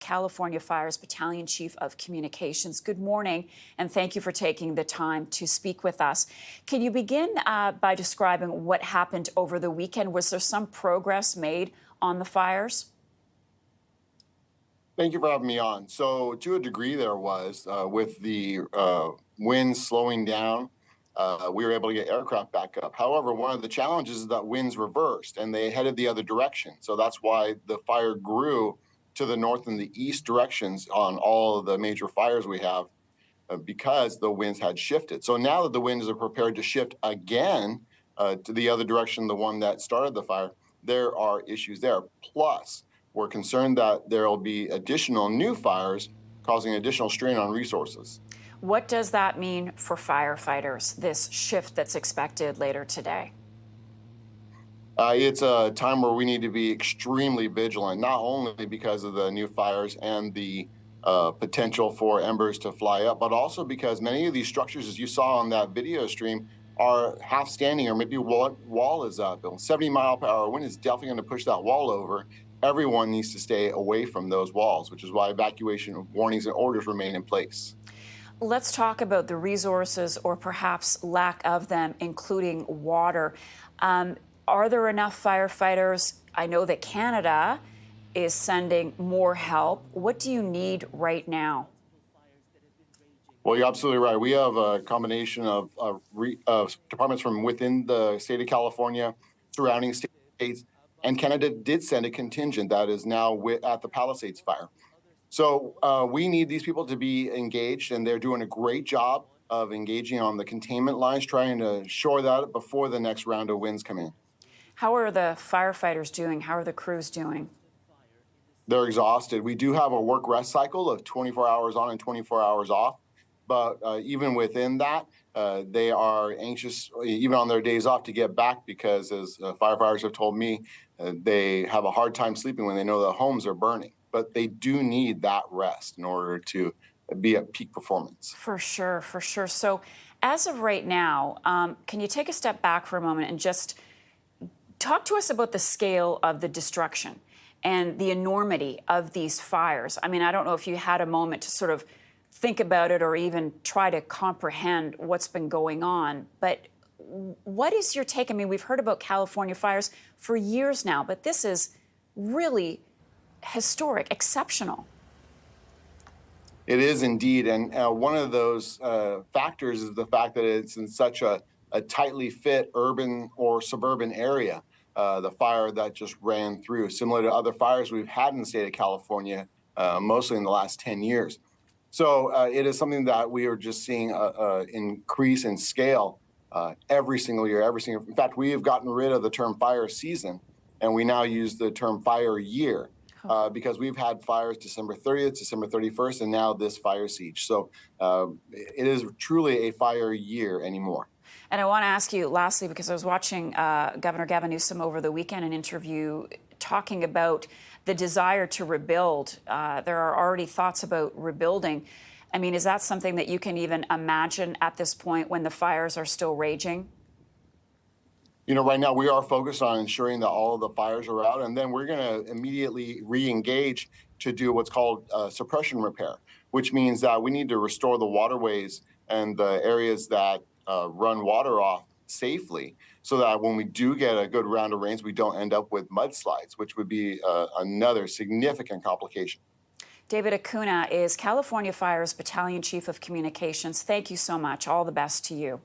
California Fires Battalion Chief of Communications. Good morning, and thank you for taking the time to speak with us. Can you begin by describing what happened over the weekend? Was there some progress made on the fires? Thank you for having me on. So, to a degree, there was with the winds slowing down. We were able to get aircraft back up. However, one of the challenges is that winds reversed and they headed the other direction. So that's why the fire grew to the north and the east directions on all of the major fires we have because the winds had shifted. So now that the winds are prepared to shift again to the other direction, the one that started the fire, there are issues there. Plus, we're concerned that there will be additional new fires causing additional strain on resources. What does that mean for firefighters, this shift that's expected later today? It's a time where we need to be extremely vigilant, not only because of the new fires and the potential for embers to fly up, but also because many of these structures, as you saw on that video stream, are half standing or maybe wall is up. A 70-mile-per-hour wind is definitely going to push that wall over. Everyone needs to stay away from those walls, which is why evacuation warnings and orders remain in place. Let's talk about the resources or perhaps lack of them, including water. Are there enough firefighters? I know that Canada is sending more help. What do you need right now? Well, you're absolutely right. We have a combination of departments from within the state of California, surrounding states, and Canada did send a contingent that is now at the Palisades fire. So we need these people to be engaged, and they're doing a great job of engaging on the containment lines, trying to shore that up before the next round of winds come in. How are the firefighters doing? How are the crews doing? They're exhausted. We do have a work-rest cycle of 24 hours on and 24 hours off. But even within that, they are anxious, even on their days off, to get back because, as firefighters have told me, they have a hard time sleeping when they know their homes are burning. But they do need that rest in order to be at peak performance. For sure, for sure. So as of right now, can you take a step back for a moment and just talk to us about the scale of the destruction and the enormity of these fires? I mean, I don't know if you had a moment to sort of think about it or even try to comprehend what's been going on. But what is your take? I mean, we've heard about California fires for years now, but this is really historic, exceptional. It is indeed. And one of those factors is the fact that it's in such a tightly fit urban or suburban area. The fire that just ran through, similar to other fires we've had in the state of California, mostly in the last 10 years. So it is something that we are just seeing an increase in scale every single year, In fact, we have gotten rid of the term fire season, and we now use the term fire year because we've had fires December 30th, December 31st, and now this fire siege. So it is truly a fire year anymore. And I want to ask you lastly, because I was watching Governor Gavin Newsom over the weekend, an interview talking about the desire to rebuild. There are already thoughts about rebuilding. I mean, is that something that you can even imagine at this point when the fires are still raging? You know, right now we are focused on ensuring that all of the fires are out, and then we're going to immediately re-engage to do what's called suppression repair, which means that we need to restore the waterways and the areas that run water off safely so that when we do get a good round of rains, we don't end up with mudslides, which would be another significant complication. David Acuna is California Fires Battalion Chief of Communications. Thank you so much. All the best to you.